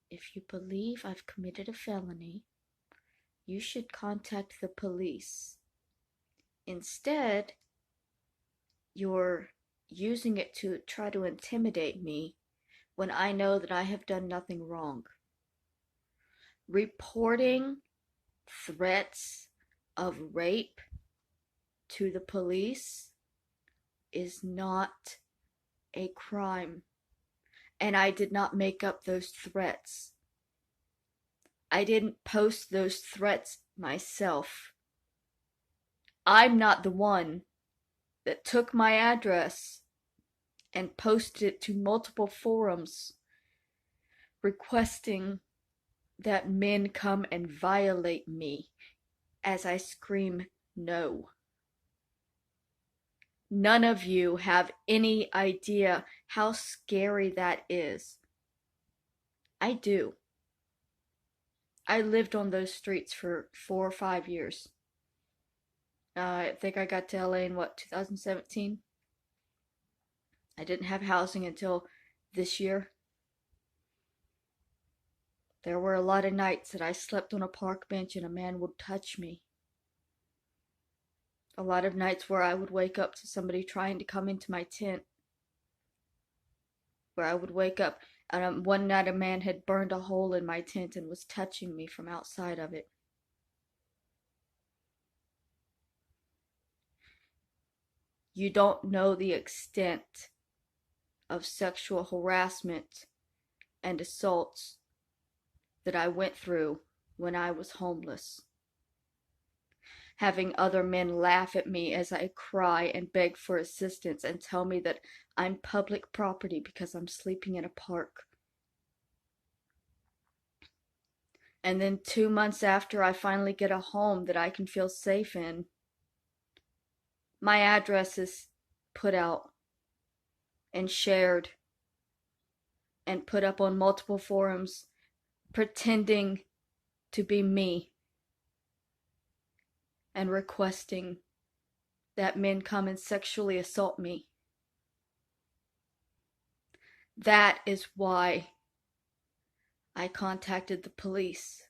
if you believe I've committed a felony, you should contact the police. Instead, you're using it to try to intimidate me when I know that I have done nothing wrong. Reporting threats of rape to the police is not a crime, and I did not make up those threats. I didn't post those threats myself. I'm not the one that took my address and posted it to multiple forums requesting that men come and violate me as I scream no. None of you have any idea how scary that is. I do. I lived on those streets for 4 or 5 years. I think I got to LA in 2017? I didn't have housing until this year. There were a lot of nights that I slept on a park bench and a man would touch me. A lot of nights where I would wake up to somebody trying to come into my tent. Where I would wake up and one night a man had burned a hole in my tent and was touching me from outside of it. You don't know the extent of sexual harassment and assaults that I went through when I was homeless. Having other men laugh at me as I cry and beg for assistance and tell me that I'm public property because I'm sleeping in a park. And then 2 months after I finally get a home that I can feel safe in, my address is put out and shared and put up on multiple forums pretending to be me and requesting that men come and sexually assault me. That is why I contacted the police.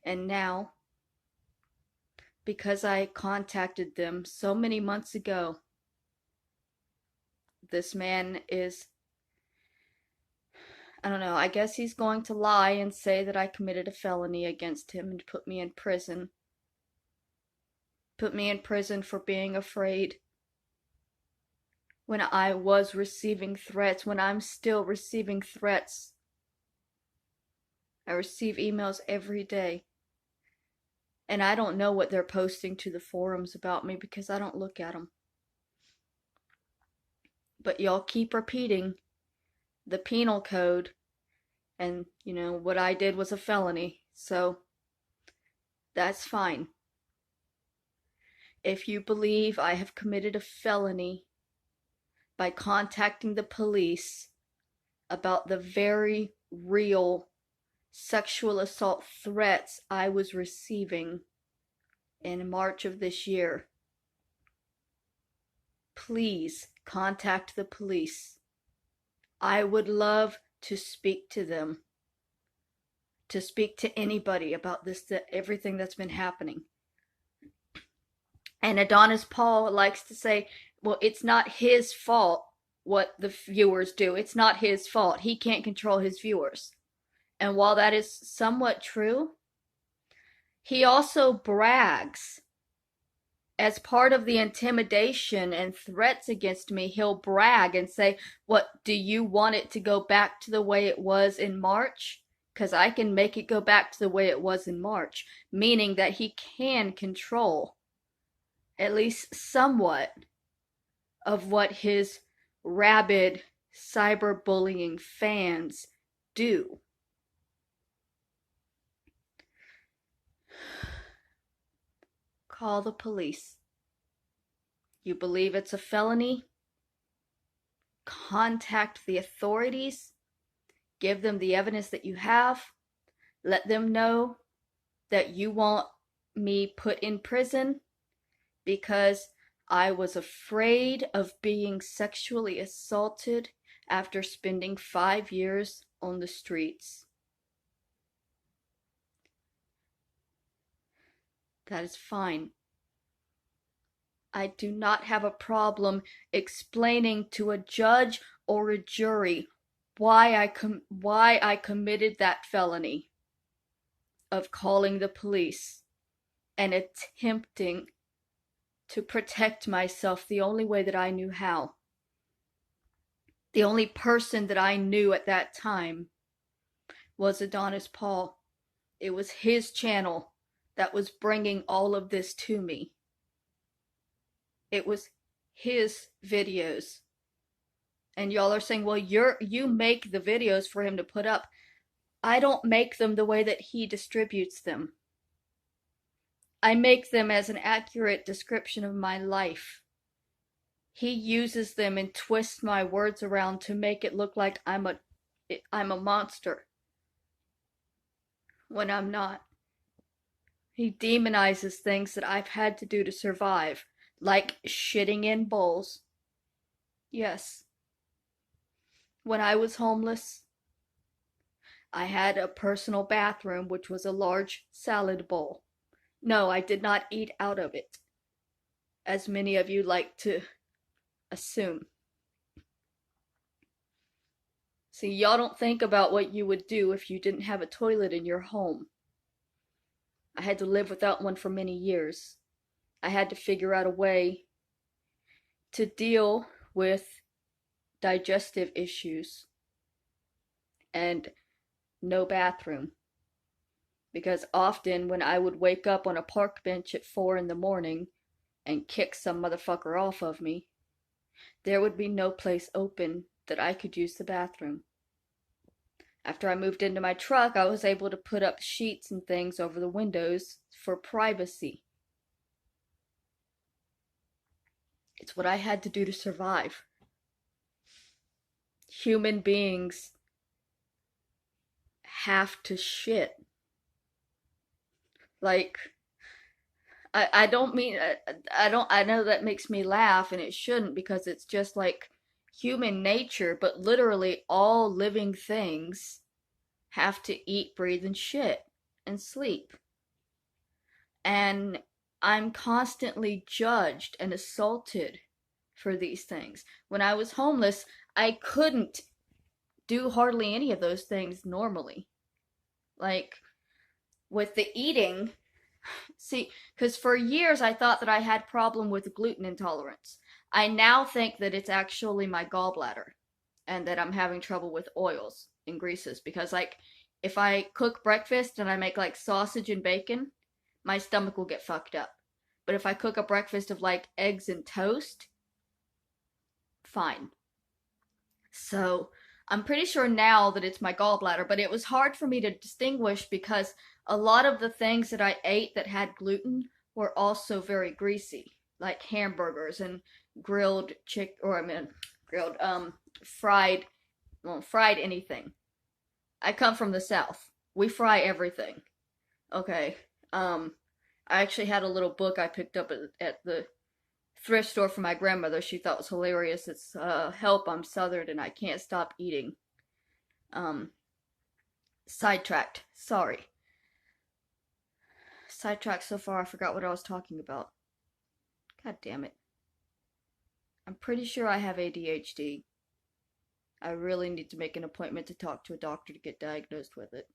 And now, because I contacted them so many months ago, this man is, I don't know, I guess he's going to lie and say that I committed a felony against him and put me in prison. Put me in prison for being afraid. When I was receiving threats, when I'm still receiving threats. I receive emails every day. And I don't know what they're posting to the forums about me because I don't look at them. But y'all keep repeating the penal code, and what I did was a felony, so that's fine. If you believe I have committed a felony by contacting the police about the very real sexual assault threats I was receiving in March of this year, please contact the police. I would love to speak to them, to speak to anybody about this, everything that's been happening. And Adonis Paul likes to say, well, it's not his fault what the viewers do. It's not his fault. He can't control his viewers. And while that is somewhat true, he also brags. As part of the intimidation and threats against me, he'll brag and say, what, do you want it to go back to the way it was in March? Because I can make it go back to the way it was in March. Meaning that he can control, at least somewhat, of what his rabid cyberbullying fans do. Call the police. You believe it's a felony? Contact the authorities. Give them the evidence that you have. Let them know that you want me put in prison because I was afraid of being sexually assaulted after spending 5 years on the streets. That is fine. I do not have a problem explaining to a judge or a jury why I committed that felony of calling the police and attempting to protect myself the only way that I knew how. The only person that I knew at that time was Adonis Paul. It was his channel that was bringing all of this to me. It was his videos. And y'all are saying, well, you make the videos for him to put up. I don't make them the way that he distributes them. I make them as an accurate description of my life. He uses them and twists my words around to make it look like I'm a monster when I'm not. He demonizes things that I've had to do to survive, like shitting in bowls. Yes. When I was homeless, I had a personal bathroom, which was a large salad bowl. No, I did not eat out of it, as many of you like to assume. See, y'all don't think about what you would do if you didn't have a toilet in your home. I had to live without one for many years. I had to figure out a way to deal with digestive issues and no bathroom. Because often when I would wake up on a park bench at 4 in the morning and kick some motherfucker off of me, there would be no place open that I could use the bathroom. After I moved into my truck, I was able to put up sheets and things over the windows for privacy. It's what I had to do to survive. Human beings have to shit. Like, I don't mean, I know that makes me laugh and it shouldn't because it's just like human nature, but literally all living things have to eat, breathe, and shit and sleep. And I'm constantly judged and assaulted for these things. When I was homeless, I couldn't do hardly any of those things normally. Like, with the eating, see, because for years I thought that I had problem with gluten intolerance. I now think that it's actually my gallbladder and that I'm having trouble with oils and greases because, like, if I cook breakfast and I make like sausage and bacon, my stomach will get fucked up. But if I cook a breakfast of like eggs and toast, fine. So I'm pretty sure now that it's my gallbladder, but it was hard for me to distinguish because a lot of the things that I ate that had gluten were also very greasy, like hamburgers and grilled fried, well, fried anything. I come from the South. We fry everything. Okay. I actually had a little book I picked up at the thrift store for my grandmother. She thought was hilarious. It's Help, I'm Southern and I Can't Stop Eating. Sidetracked. Sorry. Sidetracked so far I forgot what I was talking about. God damn it. I'm pretty sure I have ADHD. I really need to make an appointment to talk to a doctor to get diagnosed with it.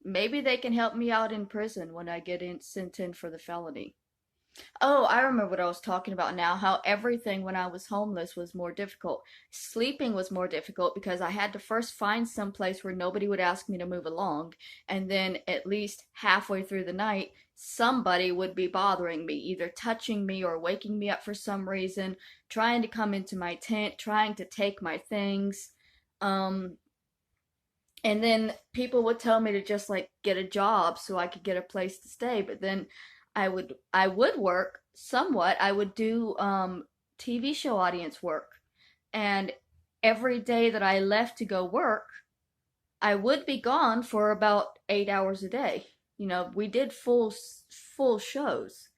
Maybe they can help me out in prison when I get sent in for the felony. Oh, I remember what I was talking about now, how everything when I was homeless was more difficult. Sleeping was more difficult because I had to first find some place where nobody would ask me to move along, and then at least halfway through the night, somebody would be bothering me, either touching me or waking me up for some reason, trying to come into my tent, trying to take my things. And then people would tell me to just like get a job so I could get a place to stay, but then I would work somewhat. I would do TV show audience work. And every day that I left to go work, I would be gone for about 8 hours a day. You know, we did full shows.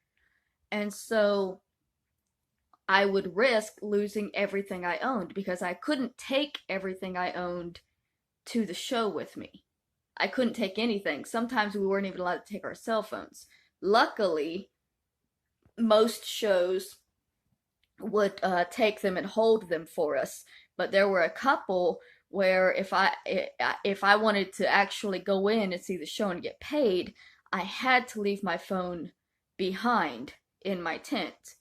And so I would risk losing everything I owned because I couldn't take everything I owned to the show with me. I couldn't take anything. Sometimes we weren't even allowed to take our cell phones. Luckily, most shows would take them and hold them for us, but there were a couple where if I wanted to actually go in and see the show and get paid, I had to leave my phone behind in my tent,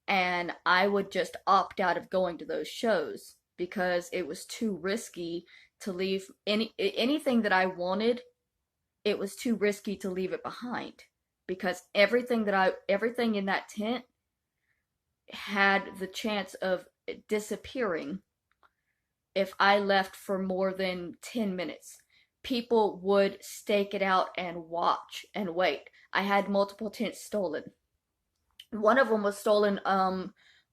and I would just opt out of going to those shows because it was too risky to leave anything that I wanted. It was too risky to leave it behind because everything in that tent had the chance of disappearing if I left for more than 10 minutes. People would stake it out and watch and wait. I had multiple tents stolen. One of them was stolen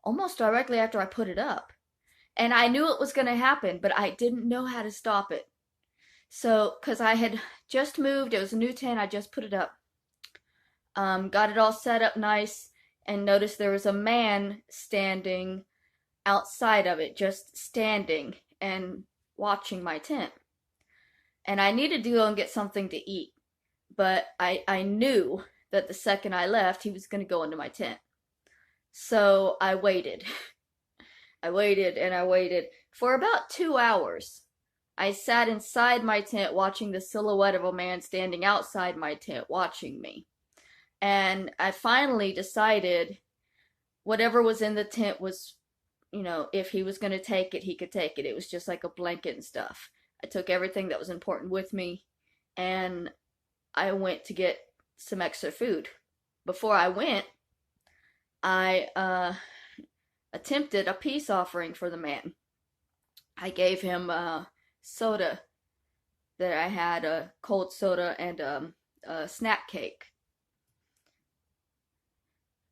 almost directly after I put it up. And I knew it was going to happen, but I didn't know how to stop it. So, because I had just moved, it was a new tent, I just put it up. Got it all set up nice, and noticed there was a man standing outside of it, just standing and watching my tent. And I needed to go and get something to eat, but I knew that the second I left, he was going to go into my tent. So I waited. I waited and I waited for about 2 hours. I sat inside my tent watching the silhouette of a man standing outside my tent watching me. And I finally decided whatever was in the tent was, if he was going to take it, he could take it. It was just like a blanket and stuff. I took everything that was important with me, and I went to get some extra food. Before I went, I attempted a peace offering for the man. I gave him soda that I had, a cold soda and a snack cake.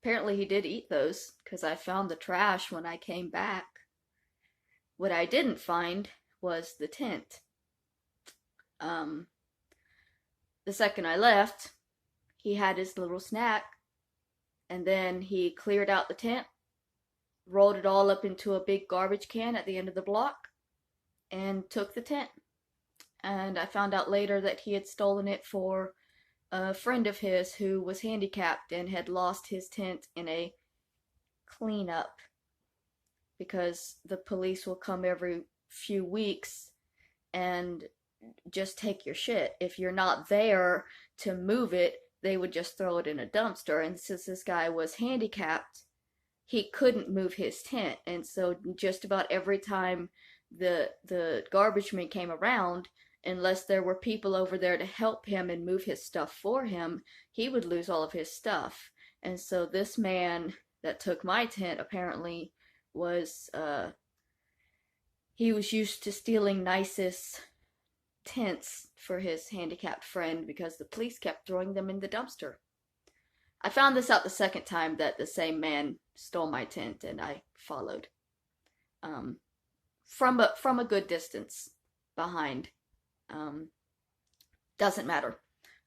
Apparently he did eat those because I found the trash when I came back. What I didn't find was the tent. The second I left, he had his little snack, and then he cleared out the tent, rolled it all up into a big garbage can at the end of the block, and took the tent. And I found out later that he had stolen it for a friend of his who was handicapped and had lost his tent in a cleanup because the police will come every few weeks and just take your shit. If you're not there to move it, they would just throw it in a dumpster. And since this guy was handicapped, he couldn't move his tent. And so just about every time the garbage man came around, unless there were people over there to help him and move his stuff for him, he would lose all of his stuff. And so this man that took my tent apparently was he was used to stealing nicest tents for his handicapped friend because the police kept throwing them in the dumpster. I found this out the second time that the same man stole my tent, and I followed from a good distance behind. Doesn't matter.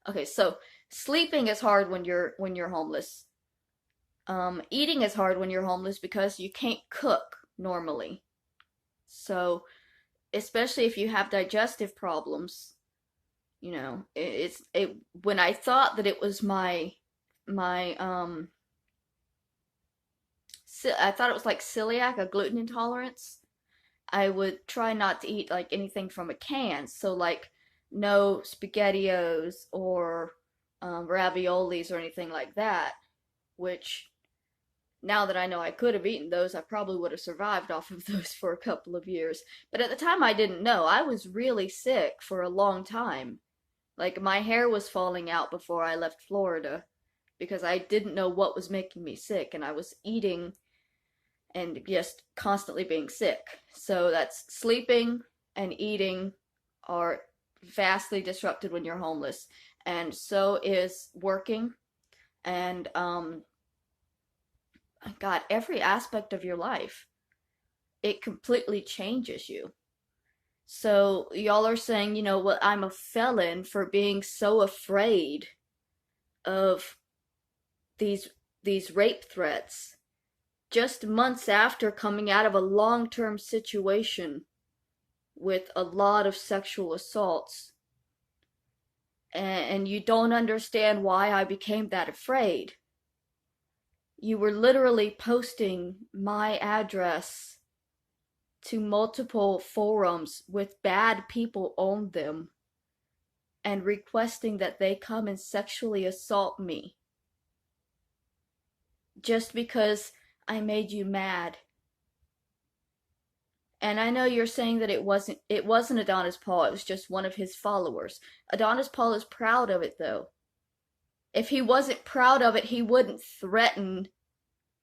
Okay, so sleeping is hard when you're homeless. Eating is hard when you're homeless because you can't cook normally. So, especially if you have digestive problems, when I thought that it was my I thought it was like celiac, a gluten intolerance. I would try not to eat like anything from a can. So like no SpaghettiOs or raviolis or anything like that, which now that I know I could have eaten those, I probably would have survived off of those for a couple of years. But at the time I didn't know. I was really sick for a long time. Like my hair was falling out before I left Florida because I didn't know what was making me sick, and I was eating and just constantly being sick. So that's sleeping and eating are vastly disrupted when you're homeless. And so is working and God, every aspect of your life. It completely changes you. So y'all are saying, well, I'm a felon for being so afraid of these rape threats. just months after coming out of a long-term situation with a lot of sexual assaults. And you don't understand why I became that afraid. You were literally posting my address to multiple forums with bad people on them and requesting that they come and sexually assault me just because I made you mad. And I know you're saying that it wasn't Adonis Paul, it was just one of his followers. Adonis Paul is proud of it though. If he wasn't proud of it, he wouldn't threaten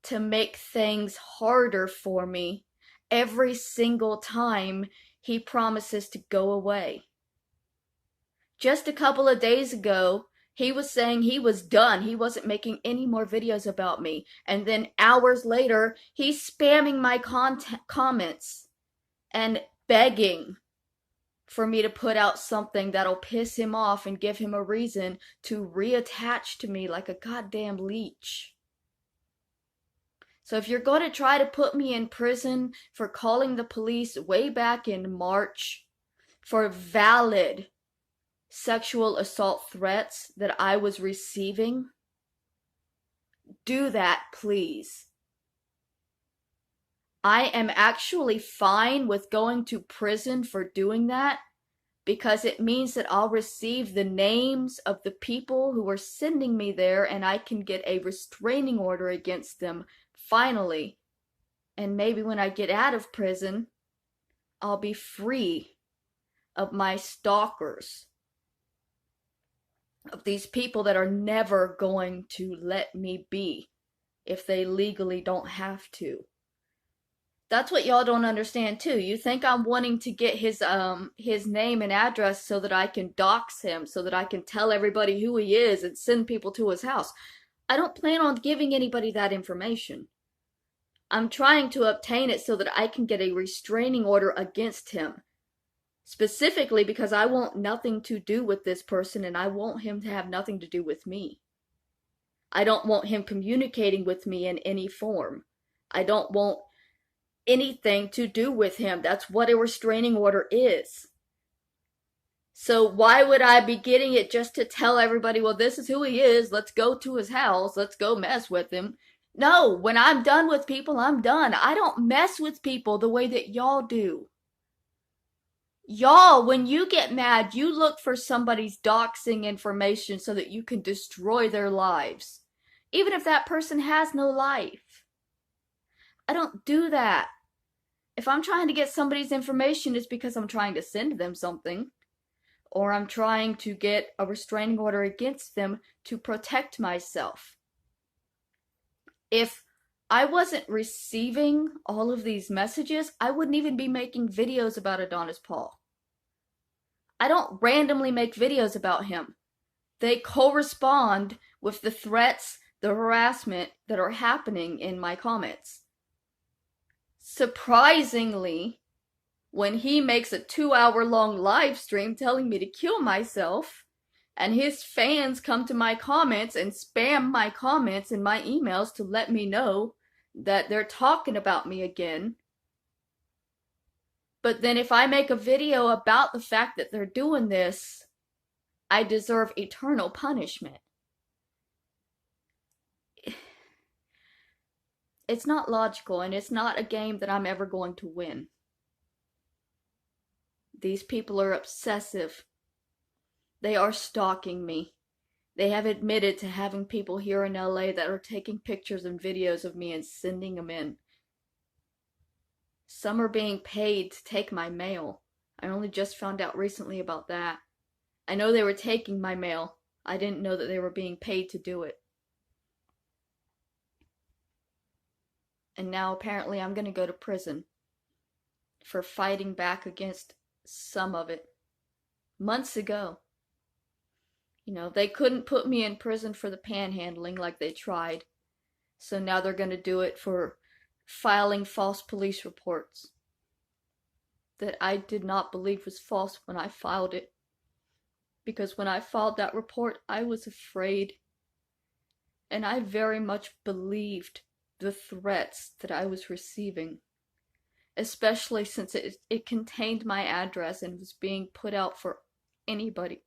to make things harder for me every single time he promises to go away. Just a couple of days ago, he was saying he was done. He wasn't making any more videos about me. And then hours later, he's spamming my comments and begging for me to put out something that'll piss him off and give him a reason to reattach to me like a goddamn leech. So if you're going to try to put me in prison for calling the police way back in March for valid sexual assault threats that I was receiving, do that, please. I am actually fine with going to prison for doing that because it means that I'll receive the names of the people who are sending me there and I can get a restraining order against them finally. And maybe when I get out of prison, I'll be free of my stalkers, of these people that are never going to let me be if they legally don't have to. That's what y'all don't understand too. You think I'm wanting to get his name and address so that I can dox him, so that I can tell everybody who he is and send people to his house. I don't plan on giving anybody that information. I'm trying to obtain it so that I can get a restraining order against him. Specifically because I want nothing to do with this person and I want him to have nothing to do with me. I don't want him communicating with me in any form. I don't want anything to do with him. That's what a restraining order is. So why would I be getting it just to tell everybody, well, this is who he is, let's go to his house, let's go mess with him? No, when I'm done with people, I'm done. I don't mess with people the way that y'all do. Y'all, when you get mad, you look for somebody's doxing information so that you can destroy their lives, even if that person has no life. I don't do that. If I'm trying to get somebody's information, it's because I'm trying to send them something, or I'm trying to get a restraining order against them to protect myself. If I wasn't receiving all of these messages, I wouldn't even be making videos about Adonis Paul. I don't randomly make videos about him. They correspond with the threats, the harassment that are happening in my comments. Surprisingly, when he makes a 2-hour-long live stream telling me to kill myself, and his fans come to my comments and spam my comments and my emails to let me know that they're talking about me again. But then if I make a video about the fact that they're doing this, I deserve eternal punishment. It's not logical, and it's not a game that I'm ever going to win. These people are obsessive. They are stalking me. They have admitted to having people here in LA that are taking pictures and videos of me and sending them in. Some are being paid to take my mail. I only just found out recently about that. I know they were taking my mail. I didn't know that they were being paid to do it. And now apparently I'm going to go to prison for fighting back against some of it. Months ago. You know, they couldn't put me in prison for the panhandling like they tried. So now they're going to do it for filing false police reports that I did not believe was false when I filed it. Because when I filed that report, I was afraid. And I very much believed the threats that I was receiving, especially since it contained my address and was being put out for anybody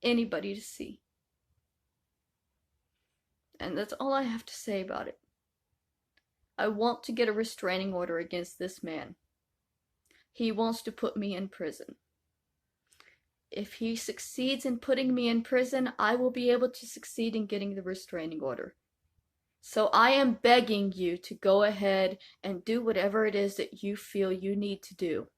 to see. And that's all I have to say about it. I want to get a restraining order against this man. He wants to put me in prison. If he succeeds in putting me in prison, I will be able to succeed in getting the restraining order. So I am begging you to go ahead and do whatever it is that you feel you need to do